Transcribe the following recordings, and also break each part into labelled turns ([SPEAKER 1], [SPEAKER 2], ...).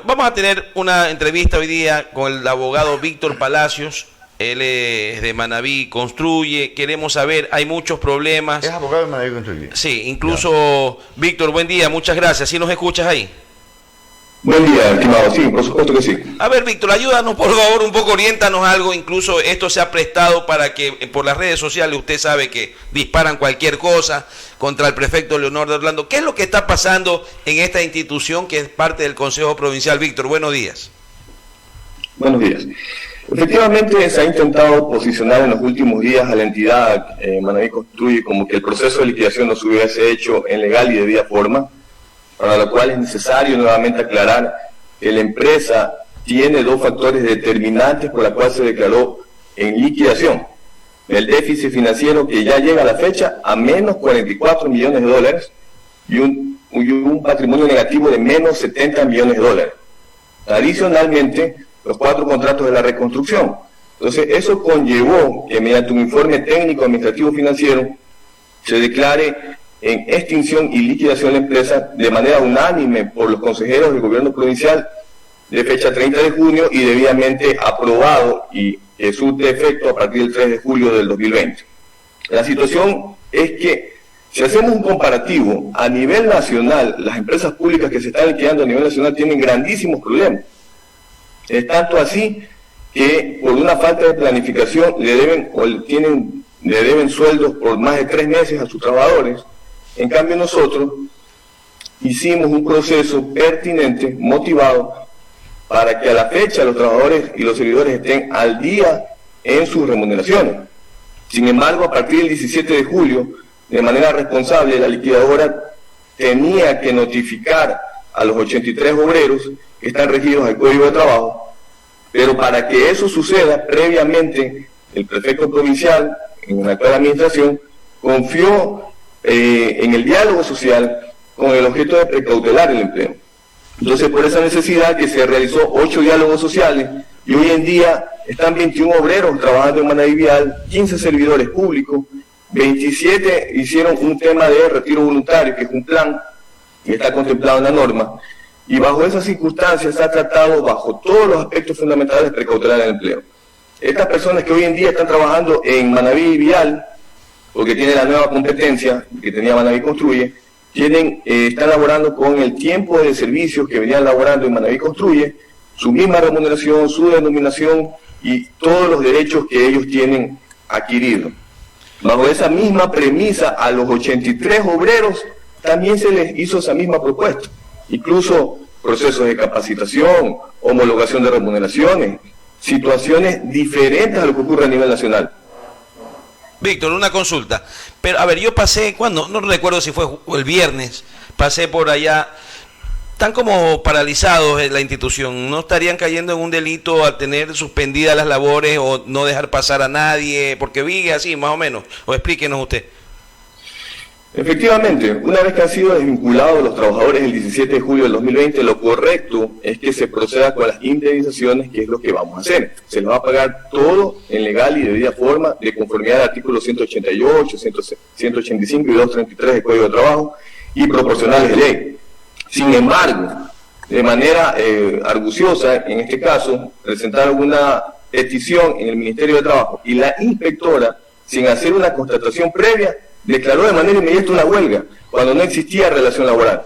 [SPEAKER 1] Vamos a tener una entrevista hoy día con el abogado Víctor Palacios. Él es de Manaví Construye. Queremos saber, hay muchos problemas.
[SPEAKER 2] Es abogado de Manaví Construye.
[SPEAKER 1] Sí, incluso, ya. Víctor, buen día, muchas gracias. ¿Sí nos escuchas ahí?
[SPEAKER 3] Buen día, estimado. Sí, por supuesto que sí.
[SPEAKER 1] A ver, Víctor, ayúdanos, por favor, un poco, oriéntanos algo. Incluso esto se ha prestado para que por las redes sociales usted sabe que disparan cualquier cosa contra el prefecto Leonor de Orlando. ¿Qué es lo que está pasando en esta institución que es parte del Consejo Provincial? Víctor, buenos días.
[SPEAKER 3] Buenos días. Efectivamente, se ha intentado posicionar en los últimos días a la entidad Manaví Construye como que el proceso de liquidación no se hubiese hecho en legal y debida forma, para lo cual es necesario nuevamente aclarar que la empresa tiene dos factores determinantes por la cual se declaró en liquidación. El déficit financiero que ya llega a la fecha a menos 44 millones de dólares y un patrimonio negativo de menos 70 millones de dólares. Adicionalmente, los 4 contratos de la reconstrucción. Entonces, eso conllevó que mediante un informe técnico administrativo financiero se declare en extinción y liquidación de la empresa de manera unánime por los consejeros del gobierno provincial de fecha 30 de junio y debidamente aprobado y surte efecto a partir del 3 de julio del 2020. La situación es que si hacemos un comparativo a nivel nacional, las empresas públicas que se están liquidando a nivel nacional tienen grandísimos problemas. Es tanto así que por una falta de planificación le deben sueldos por más de 3 meses a sus trabajadores. En cambio nosotros hicimos un proceso pertinente, motivado, para que a la fecha los trabajadores y los servidores estén al día en sus remuneraciones. Sin embargo, a partir del 17 de julio, de manera responsable, la liquidadora tenía que notificar a los 83 obreros que están regidos al Código de Trabajo, pero para que eso suceda, previamente el prefecto provincial, en la actual administración, confió en el diálogo social con el objeto de precautelar el empleo. Entonces, por esa necesidad que se realizó 8 diálogos sociales y hoy en día están 21 obreros trabajando en Manaví Vial, 15 servidores públicos, 27 hicieron un tema de retiro voluntario, que es un plan que está contemplado en la norma, y bajo esas circunstancias se ha tratado bajo todos los aspectos fundamentales de precautelar el empleo. Estas personas que hoy en día están trabajando en Manaví Vial, porque tiene la nueva competencia que tenía Manaví Construye, están laborando con el tiempo de servicios que venían laborando en Manaví Construye, su misma remuneración, su denominación y todos los derechos que ellos tienen adquiridos. Bajo esa misma premisa, a los 83 obreros también se les hizo esa misma propuesta, incluso procesos de capacitación, homologación de remuneraciones, situaciones diferentes a lo que ocurre a nivel nacional.
[SPEAKER 1] Víctor, una consulta. Pero, a ver, yo pasé, ¿cuándo? No recuerdo si fue el viernes, pasé por allá. Están como paralizados en la institución. ¿No estarían cayendo en un delito al tener suspendidas las labores o no dejar pasar a nadie? Porque vi así, más o menos. O explíquenos usted.
[SPEAKER 3] Efectivamente, una vez que han sido desvinculados los trabajadores el 17 de julio del 2020, lo correcto es que se proceda con las indemnizaciones, que es lo que vamos a hacer. Se les va a pagar todo en legal y debida forma, de conformidad al artículo 188, 185 y 233 del Código de Trabajo, y proporcionales de ley. Sin embargo, de manera arguciosa, en este caso, presentaron una petición en el Ministerio de Trabajo y la inspectora, sin hacer una constatación previa, declaró de manera inmediata una huelga, cuando no existía relación laboral.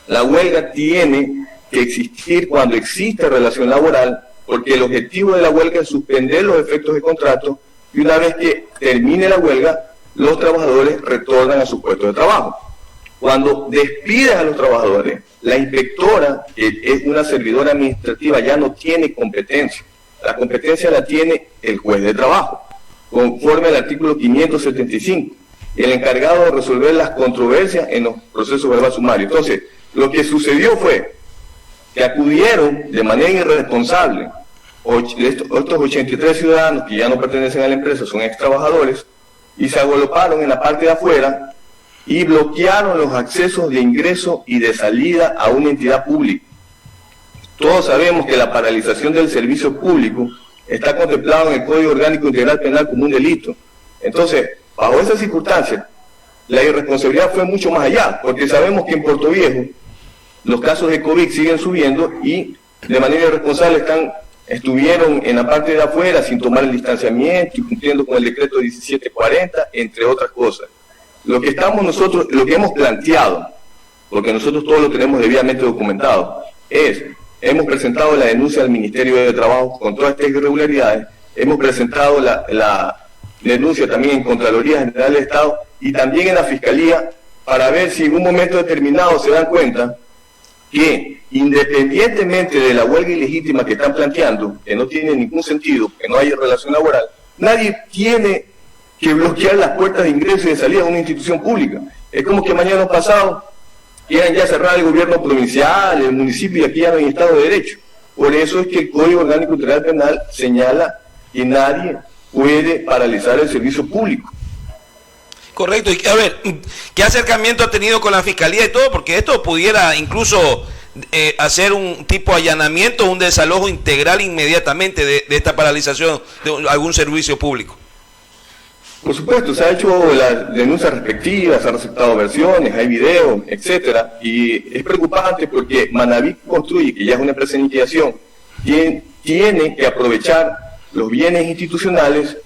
[SPEAKER 3] La huelga tiene que existir cuando existe relación laboral, porque el objetivo de la huelga es suspender los efectos de contrato, y una vez que termine la huelga, los trabajadores retornan a su puesto de trabajo. Cuando despiden a los trabajadores, la inspectora, que es una servidora administrativa, ya no tiene competencia. La competencia la tiene el juez de trabajo, conforme al artículo 575. El encargado de resolver las controversias en los procesos verbal sumarios. Entonces, lo que sucedió fue que acudieron de manera irresponsable estos 83 ciudadanos que ya no pertenecen a la empresa, son ex trabajadores, y se agolparon en la parte de afuera y bloquearon los accesos de ingreso y de salida a una entidad pública. Todos sabemos que la paralización del servicio público está contemplado en el Código Orgánico Integral Penal como un delito. Entonces, bajo esas circunstancias, la irresponsabilidad fue mucho más allá, porque sabemos que en Puerto Viejo los casos de COVID siguen subiendo y de manera irresponsable estuvieron en la parte de afuera sin tomar el distanciamiento y cumpliendo con el decreto 1740, entre otras cosas. Lo que hemos planteado, porque nosotros todo lo tenemos debidamente documentado, hemos presentado la denuncia al Ministerio de Trabajo con todas estas irregularidades, hemos presentado la denuncia también en Contraloría General del Estado y también en la Fiscalía, para ver si en un momento determinado se dan cuenta que, independientemente de la huelga ilegítima que están planteando, que no tiene ningún sentido, que no hay relación laboral, nadie tiene que bloquear las puertas de ingreso y de salida de una institución pública. Es como que mañana o pasado quieran ya cerrar el gobierno provincial, el municipio, y aquí ya no hay Estado de Derecho. Por eso es que el Código Orgánico Integral Penal señala que nadie puede paralizar el servicio público.
[SPEAKER 1] Correcto. Y a ver, ¿qué acercamiento ha tenido con la Fiscalía y todo? Porque esto pudiera incluso hacer un tipo de allanamiento, un desalojo integral inmediatamente de esta paralización de algún servicio público.
[SPEAKER 3] Por supuesto, se ha hecho las denuncias respectivas, se han aceptado versiones, hay videos, etcétera, y es preocupante porque Manaví Construye, que ya es una empresa en liquidación, tiene que aprovechar los bienes institucionales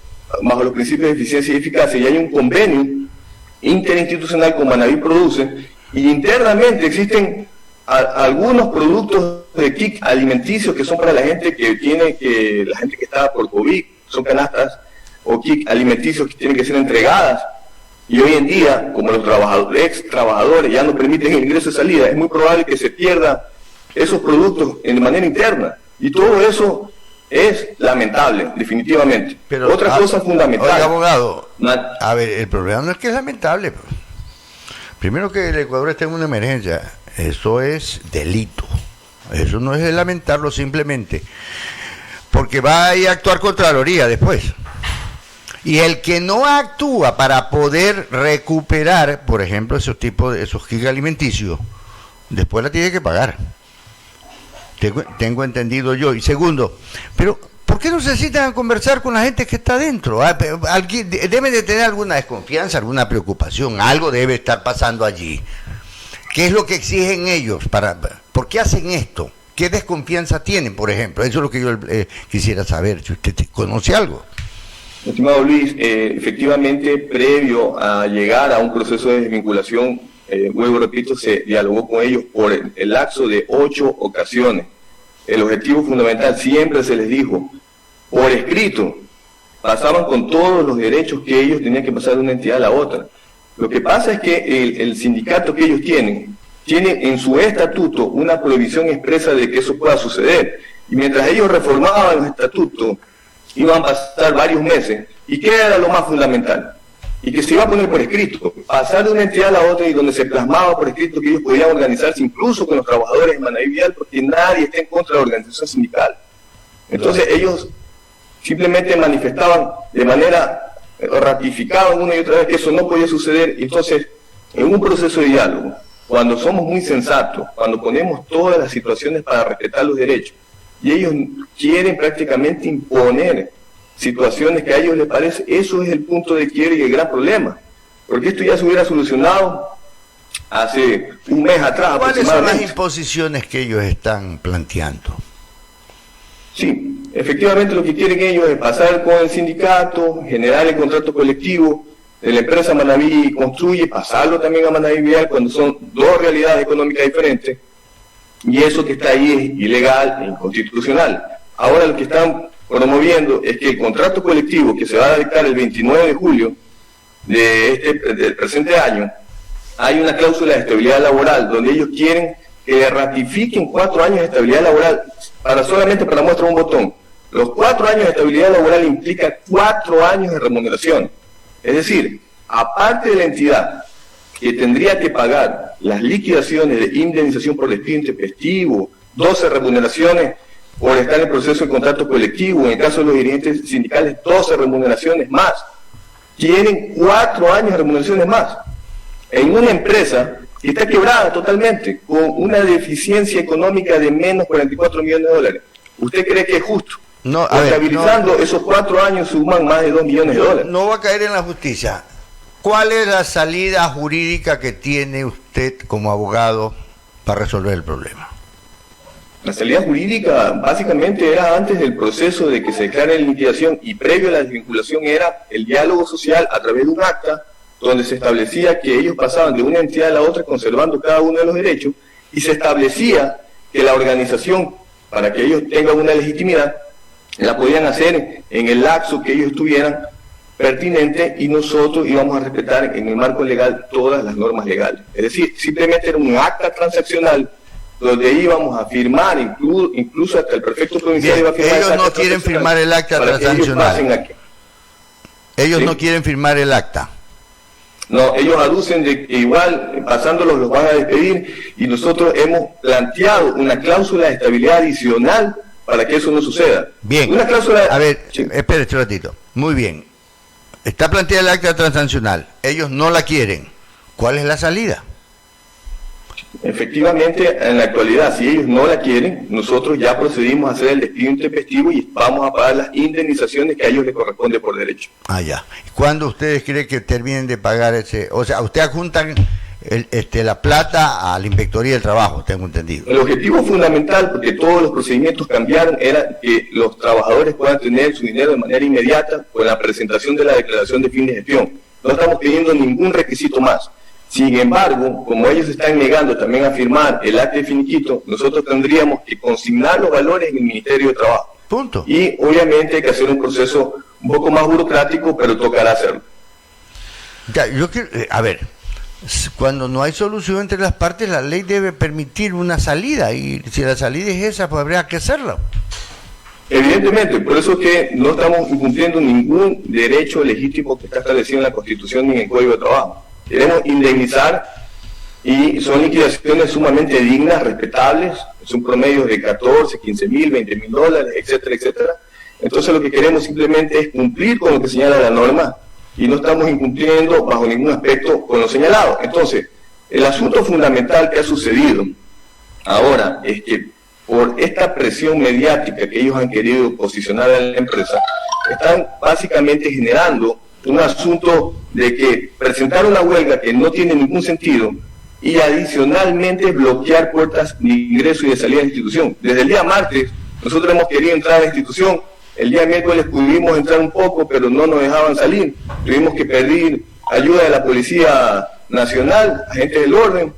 [SPEAKER 3] bajo los principios de eficiencia y eficacia, y hay un convenio interinstitucional con Manaví Produce, y internamente existen algunos productos de kit alimenticios que son para la gente la gente que está por COVID, son canastas o kit alimenticios que tienen que ser entregadas, y hoy en día, como los ex trabajadores ya no permiten el ingreso y salida, es muy probable que se pierdan esos productos de manera interna, y todo eso es lamentable, definitivamente.
[SPEAKER 2] Pero
[SPEAKER 3] otra cosa fundamental.
[SPEAKER 2] Oiga, abogado, a ver, el problema no es que es lamentable. Primero, que el Ecuador esté en una emergencia, eso es delito. Eso no es de lamentarlo simplemente, porque va a ir a actuar Contraloría después. Y el que no actúa para poder recuperar, por ejemplo, esos kits alimenticios, después la tiene que pagar. Tengo entendido yo. Y segundo, pero ¿por qué no se necesitan a conversar con la gente que está adentro? Deben de tener alguna desconfianza, alguna preocupación, algo debe estar pasando allí. ¿Qué es lo que exigen ellos? ¿Por qué hacen esto? ¿Qué desconfianza tienen, por ejemplo? Eso es lo que yo quisiera saber, si usted conoce algo.
[SPEAKER 3] Estimado Luis, efectivamente, previo a llegar a un proceso de desvinculación, vuelvo, repito, se dialogó con ellos por el lapso de 8 ocasiones. El objetivo fundamental siempre se les dijo, por escrito, pasaban con todos los derechos que ellos tenían que pasar de una entidad a la otra. Lo que pasa es que el sindicato que ellos tiene en su estatuto una prohibición expresa de que eso pueda suceder. Y mientras ellos reformaban los estatutos, iban a pasar varios meses. ¿Y qué era lo más fundamental? Y que se iba a poner por escrito, pasar de una entidad a la otra, y donde se plasmaba por escrito que ellos podían organizarse incluso con los trabajadores en Manaví Vial, porque nadie está en contra de la organización sindical. Entonces ellos simplemente manifestaban de manera, ratificaban una y otra vez que eso no podía suceder. Y entonces, en un proceso de diálogo, cuando somos muy sensatos, cuando ponemos todas las situaciones para respetar los derechos, y ellos quieren prácticamente imponer situaciones que a ellos les parece, eso es el punto de quiebre y el gran problema, porque esto ya se hubiera solucionado hace un mes atrás.
[SPEAKER 2] ¿Cuáles son las imposiciones que ellos están planteando?
[SPEAKER 3] Sí, efectivamente lo que quieren ellos es pasar con el sindicato, generar el contrato colectivo de la empresa Manaví Construye, pasarlo también a Manaví Vial, cuando son dos realidades económicas diferentes, y eso que está ahí es ilegal e inconstitucional. Ahora lo que están promoviendo es que el contrato colectivo que se va a dictar el 29 de julio del presente año, hay una cláusula de estabilidad laboral donde ellos quieren que ratifiquen 4 años de estabilidad laboral solamente para muestra un botón. Los 4 años de estabilidad laboral implican 4 años de remuneración. Es decir, aparte de la entidad que tendría que pagar las liquidaciones de indemnización por despido intempestivo, 12 remuneraciones por estar en el proceso de contrato colectivo, en el caso de los dirigentes sindicales, 12 remuneraciones más. Tienen 4 años de remuneraciones más. En una empresa que está quebrada totalmente, con una deficiencia económica de menos 44 millones de dólares. ¿Usted cree que es justo?
[SPEAKER 2] No,
[SPEAKER 3] estabilizando esos 4 años suman más de 2 millones de dólares.
[SPEAKER 2] No va a caer en la justicia. ¿Cuál es la salida jurídica que tiene usted como abogado para resolver el problema?
[SPEAKER 3] La salida jurídica básicamente era antes del proceso de que se declare en liquidación y previo a la desvinculación era el diálogo social a través de un acta donde se establecía que ellos pasaban de una entidad a la otra conservando cada uno de los derechos y se establecía que la organización, para que ellos tengan una legitimidad, la podían hacer en el lapso que ellos tuvieran pertinente y nosotros íbamos a respetar en el marco legal todas las normas legales. Es decir, simplemente era un acta transaccional donde íbamos a firmar, incluso hasta el prefecto provincial iba a firmar.
[SPEAKER 2] Ellos no quieren firmar el acta transaccional. Ellos ¿sí? No quieren firmar el acta.
[SPEAKER 3] No, ellos aducen de que igual pasándolos los van a despedir y nosotros hemos planteado una cláusula de estabilidad adicional para que eso no suceda.
[SPEAKER 2] Bien,
[SPEAKER 3] una cláusula...
[SPEAKER 2] a ver, sí. Espere un ratito. Muy bien, está planteada el acta transaccional, ellos no la quieren. ¿Cuál es la salida?
[SPEAKER 3] Efectivamente, en la actualidad, si ellos no la quieren, nosotros ya procedimos a hacer el despido intempestivo y vamos a pagar las indemnizaciones que a ellos les corresponde por derecho.
[SPEAKER 2] Ah, ya. ¿Cuándo ustedes creen que terminen de pagar ese? O sea, ustedes adjuntan la plata a la Inspectoría del Trabajo, tengo entendido.
[SPEAKER 3] El objetivo fundamental, porque todos los procedimientos cambiaron, era que los trabajadores puedan tener su dinero de manera inmediata con la presentación de la declaración de fin de gestión. No estamos pidiendo ningún requisito más. Sin embargo, como ellos están negando también a firmar el acta de finiquito, nosotros tendríamos que consignar los valores en el Ministerio de Trabajo.
[SPEAKER 2] Punto.
[SPEAKER 3] Y obviamente hay que hacer un proceso un poco más burocrático, pero tocará hacerlo.
[SPEAKER 2] Ya, yo quiero, a ver, cuando no hay solución entre las partes, la ley debe permitir una salida, y si la salida es esa, pues habría que hacerla.
[SPEAKER 3] Evidentemente, por eso es que no estamos incumpliendo ningún derecho legítimo que está establecido en la Constitución ni en el Código de Trabajo. Queremos indemnizar y son liquidaciones sumamente dignas, respetables, es un promedio de 14, 15 mil, 20 mil dólares, etcétera, etcétera. Entonces lo que queremos simplemente es cumplir con lo que señala la norma y no estamos incumpliendo bajo ningún aspecto con lo señalado. Entonces, el asunto fundamental que ha sucedido ahora es que por esta presión mediática que ellos han querido posicionar a la empresa, están básicamente generando un asunto de que presentar una huelga que no tiene ningún sentido y adicionalmente bloquear puertas de ingreso y de salida de la institución. Desde el día martes nosotros hemos querido entrar a la institución, el día miércoles pudimos entrar un poco pero no nos dejaban salir, tuvimos que pedir ayuda de la Policía Nacional, agentes del orden,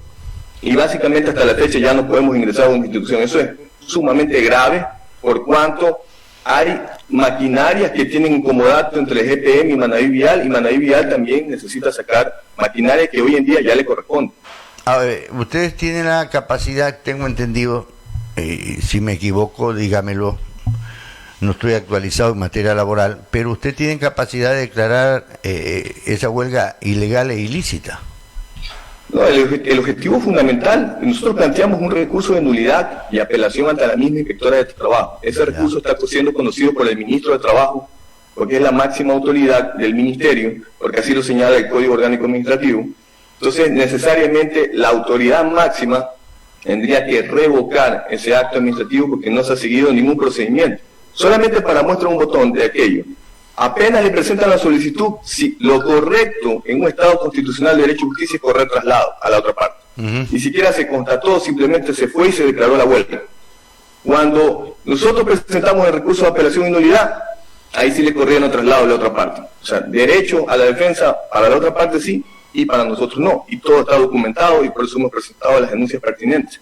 [SPEAKER 3] y básicamente hasta la fecha ya no podemos ingresar a una institución. Eso es sumamente grave por cuanto hay maquinarias que tienen incomodato entre GPM y Manaví Vial también necesita sacar maquinaria que hoy en día ya le corresponde.
[SPEAKER 2] A ver, ustedes tienen la capacidad, tengo entendido, si me equivoco, dígamelo, no estoy actualizado en materia laboral, pero ustedes tienen capacidad de declarar esa huelga ilegal e ilícita.
[SPEAKER 3] No, el objetivo fundamental, nosotros planteamos un recurso de nulidad y apelación ante la misma inspectora de trabajo. Ese recurso está siendo conocido por el ministro de Trabajo, porque es la máxima autoridad del ministerio, porque así lo señala el Código Orgánico Administrativo. Entonces, necesariamente, la autoridad máxima tendría que revocar ese acto administrativo porque no se ha seguido ningún procedimiento. Solamente para muestra un botón de aquello. Apenas le presentan la solicitud, si lo correcto en un Estado constitucional de derecho y justicia es correr traslado a la otra parte. Ni siquiera se constató, simplemente se fue y se declaró la huelga. Cuando nosotros presentamos el recurso de apelación y nulidad, ahí sí le corrieron traslado a la otra parte. O sea, derecho a la defensa para la otra parte sí, y para nosotros no. Y todo está documentado y por eso hemos presentado las denuncias pertinentes.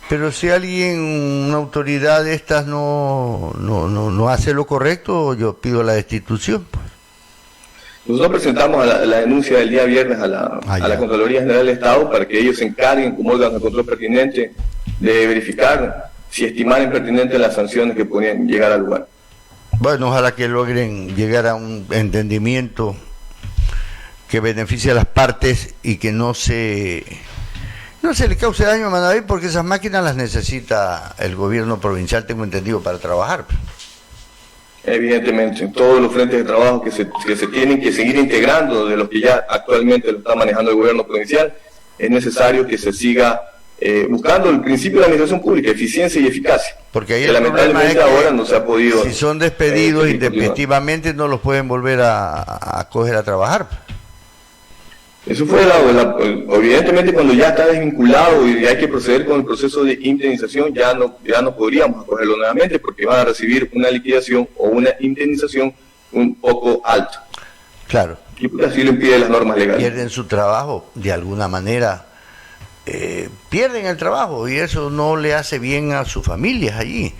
[SPEAKER 2] Pero si alguien, una autoridad de estas no hace lo correcto, yo pido la destitución. Pues.
[SPEAKER 3] Nosotros presentamos la denuncia del día viernes a la Contraloría General del Estado para que ellos se encarguen como órgano de control pertinente de verificar si estimaran pertinentes las sanciones que podrían llegar al lugar.
[SPEAKER 2] Bueno, ojalá que logren llegar a un entendimiento que beneficie a las partes y que no se le cause daño a Manaví, porque esas máquinas las necesita el gobierno provincial, tengo entendido, para trabajar.
[SPEAKER 3] Evidentemente, en todos los frentes de trabajo que se tienen que seguir integrando, de los que ya actualmente lo está manejando el gobierno provincial, es necesario que se siga buscando el principio de la administración pública, eficiencia y eficacia.
[SPEAKER 2] Porque ahí
[SPEAKER 3] que lamentablemente es que ahora no se ha podido.
[SPEAKER 2] Si son despedidos intempestivamente, no los pueden volver a coger a trabajar.
[SPEAKER 3] Eso fue evidentemente cuando ya está desvinculado y hay que proceder con el proceso de indemnización, ya no podríamos acogerlo nuevamente porque van a recibir una liquidación o una indemnización un poco alta.
[SPEAKER 2] Claro.
[SPEAKER 3] Y pues así lo impiden las normas legales.
[SPEAKER 2] Pierden su trabajo, de alguna manera pierden el trabajo y eso no le hace bien a sus familias allí.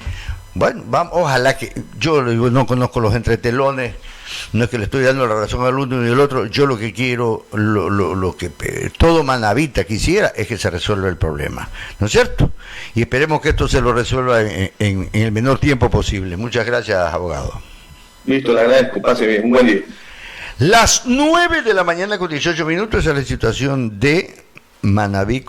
[SPEAKER 2] Bueno, vamos, ojalá que, yo no conozco los entretelones, no es que le estoy dando la razón al uno y al otro, yo lo que quiero, lo que todo manavita quisiera es que se resuelva el problema, ¿no es cierto? Y esperemos que esto se lo resuelva en el menor tiempo posible. Muchas gracias, abogado.
[SPEAKER 3] Listo, le agradezco, pase bien, un buen día.
[SPEAKER 2] Las 9 de la mañana con 18 minutos es la situación de Manaví.